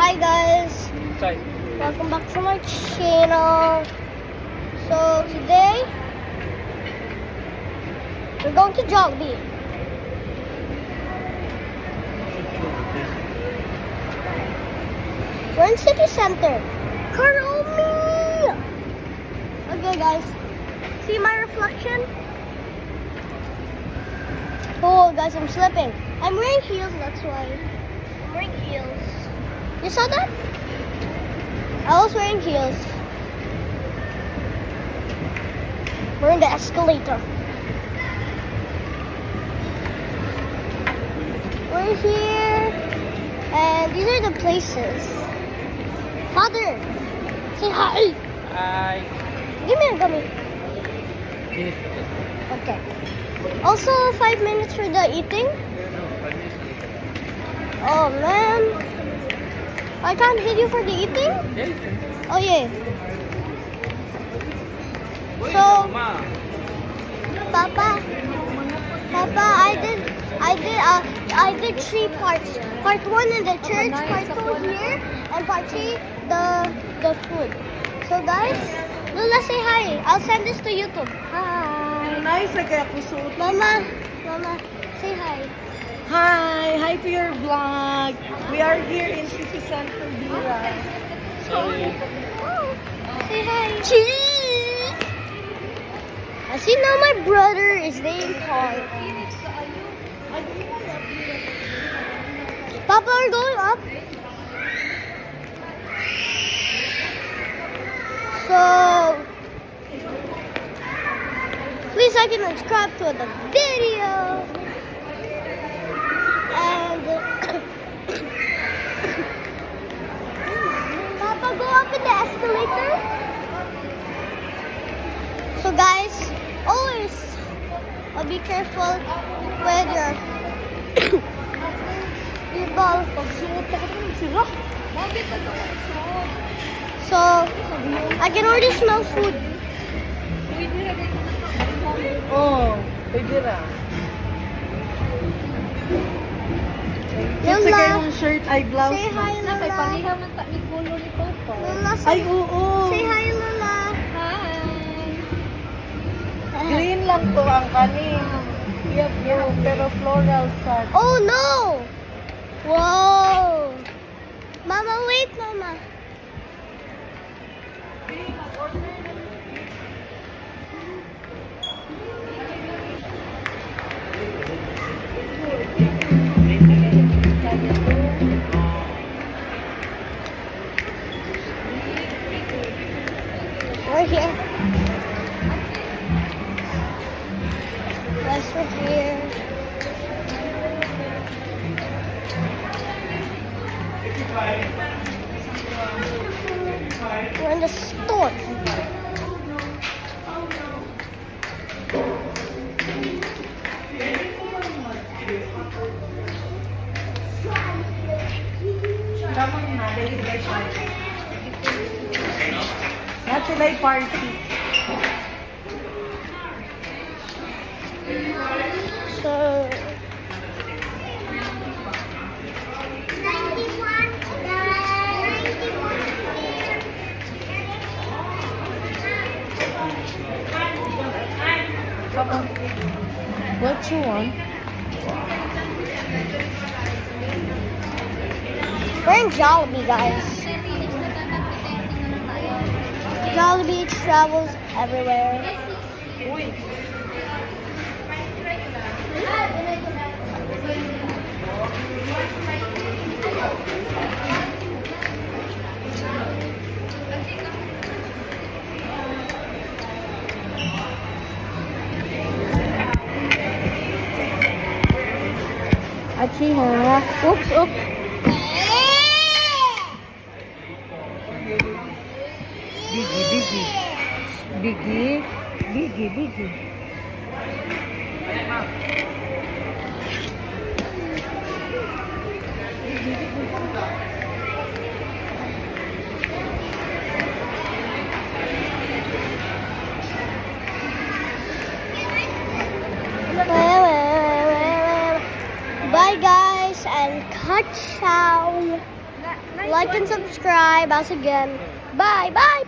Hi guys, Sorry. welcome back to my channel. So today we're going to Jollibee. We're in city center. Follow me. Okay guys, see my reflection? Oh guys, I'm slipping. I'm wearing heels, that's why. I'm wearing heels. You saw that? I was wearing heels. We're in the escalator. We're here, and these are the places. Father, say hi. Hi. Give me a gummy. Finish. Okay. Also, 5 minutes for the eating. Oh man. I can't video for the eating? Oh yeah. So, Papa, I did 3 parts. Part 1 in the church, part 2 here, and part 3 the food. So guys, Lola, say hi. I'll send this to YouTube. Hi. Nice, kaya kusot. Mama, say hi. Hi to your vlog. We are here in City Center, Bira. Sorry. Oh, say hi. Cheese. I see now my brother is being called. Papa, we're going up. So, please like and subscribe to the video. And Papa, go up in the escalator. So guys, always be careful with your ball. So I can already smell food. Oh, pwede na. Sa Lola, kayong shirt ay blouse. say hi, Lola. Lola, Ay, say, oo. say hi, Lola. Green lang to ang kanin. Yep, pero floral sa. Oh no! Whoa! Mama, wait, Mama. We're here. Yes, we're here. We're in the store. Not sila'y party. So, What you want? we're in Jollibee, guys. Jollibee travels everywhere. Uy. Achi ha. Oops. Biggie. Bye guys and ciao. like and subscribe. Us again. Bye. Bye.